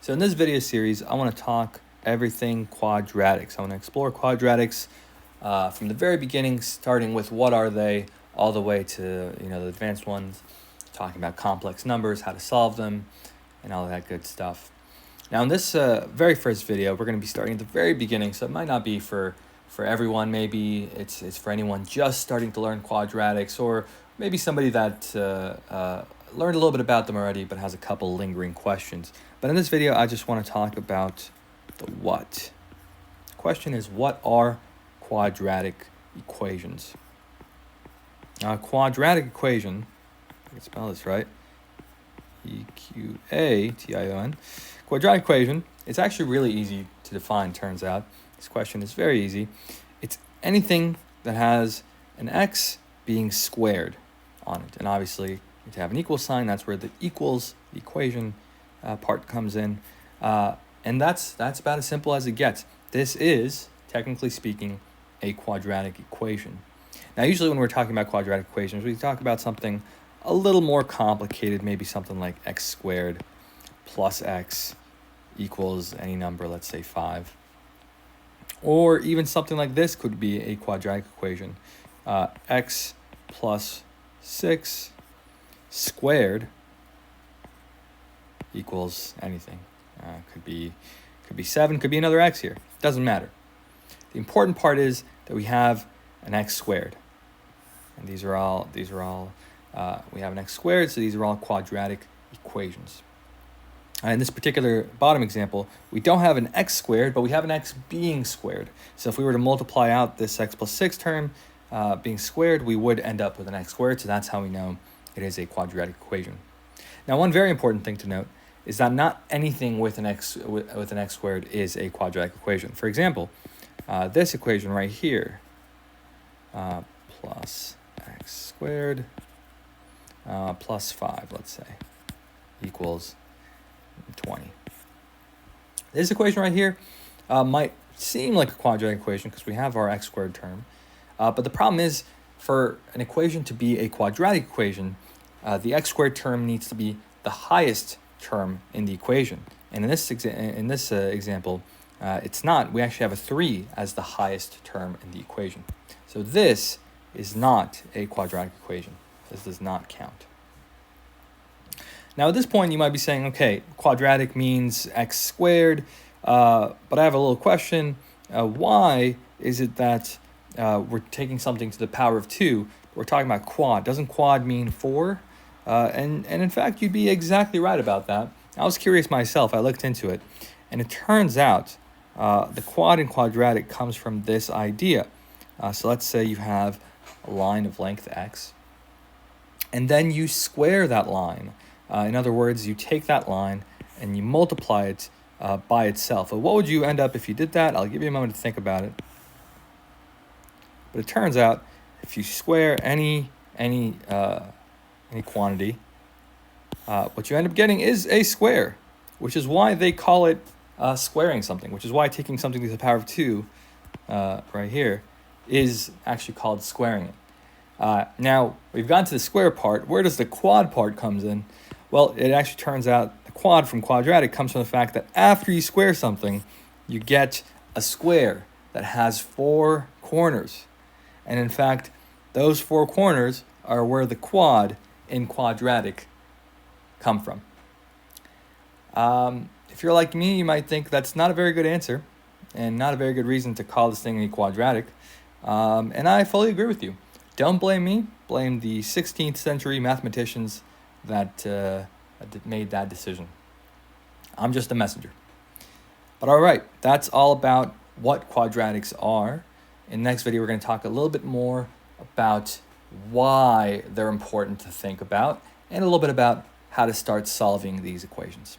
So in this video series, I want to talk everything quadratics. I want to explore quadratics from the very beginning, starting with what are they, all the way to the advanced ones, talking about complex numbers, how to solve them, and all that good stuff. Now in this very first video, we're going to be starting at the very beginning, so it might not be for everyone. Maybe it's for anyone just starting to learn quadratics, or maybe somebody that learned a little bit about them already but has a couple lingering questions. But in this video, I just want to talk about the what. The question is, what are quadratic equations? Now, a quadratic equation, I can spell this right, E-Q-A-T-I-O-N. Quadratic equation, it's actually really easy to define, turns out. This question is very easy. It's anything that has an x being squared on it. And obviously, to have an equal sign, that's where the equals, the equation part comes in. And that's about as simple as it gets. This is, technically speaking, a quadratic equation. Now, usually when we're talking about quadratic equations, we talk about something a little more complicated, maybe something like x squared plus x equals any number, let's say 5. Or even something like this could be a quadratic equation. X plus 6 squared equals anything. Could be 7, could be another x here. Doesn't matter. The important part is that we have an x squared. And we have an x squared, so these are all quadratic equations. In this particular bottom example, we don't have an x squared, but we have an x being squared. So if we were to multiply out this x plus 6 term being squared, we would end up with an x squared. So that's how we know it is a quadratic equation. Now, one very important thing to note is that not anything with an x squared is a quadratic equation. For example, this equation right here, plus x squared plus 5, let's say, equals 20. This equation right here might seem like a quadratic equation because we have our x squared term. But the problem is, for an equation to be a quadratic equation, the x squared term needs to be the highest term in the equation. And in this example, it's not. We actually have a 3 as the highest term in the equation. So this is not a quadratic equation. This does not count. Now, at this point, you might be saying, okay, quadratic means x squared, but I have a little question. Why is it that we're taking something to the power of 2? We're talking about quad. Doesn't quad mean 4? And in fact, you'd be exactly right about that. I was curious myself. I looked into it. And it turns out the quad in quadratic comes from this idea. So let's say you have a line of length x, and then you square that line. In other words, you take that line and you multiply it by itself. But what would you end up if you did that? I'll give you a moment to think about it. But it turns out, if you square any quantity, what you end up getting is a square, which is why they call it squaring something, which is why taking something to the power of 2 right here is actually called squaring it. Now, we've gotten to the square part. Where does the quad part comes in? Well, it actually turns out the quad from quadratic comes from the fact that after you square something, you get a square that has 4 corners. And in fact, those 4 corners are where the quad in quadratic come from. If you're like me, you might think that's not a very good answer and not a very good reason to call this thing a quadratic. And I fully agree with you. Don't blame me. Blame the 16th century mathematicians that made that decision. I'm just a messenger. But all right, that's all about what quadratics are. In the next video, we're going to talk a little bit more about why they're important to think about and a little bit about how to start solving these equations.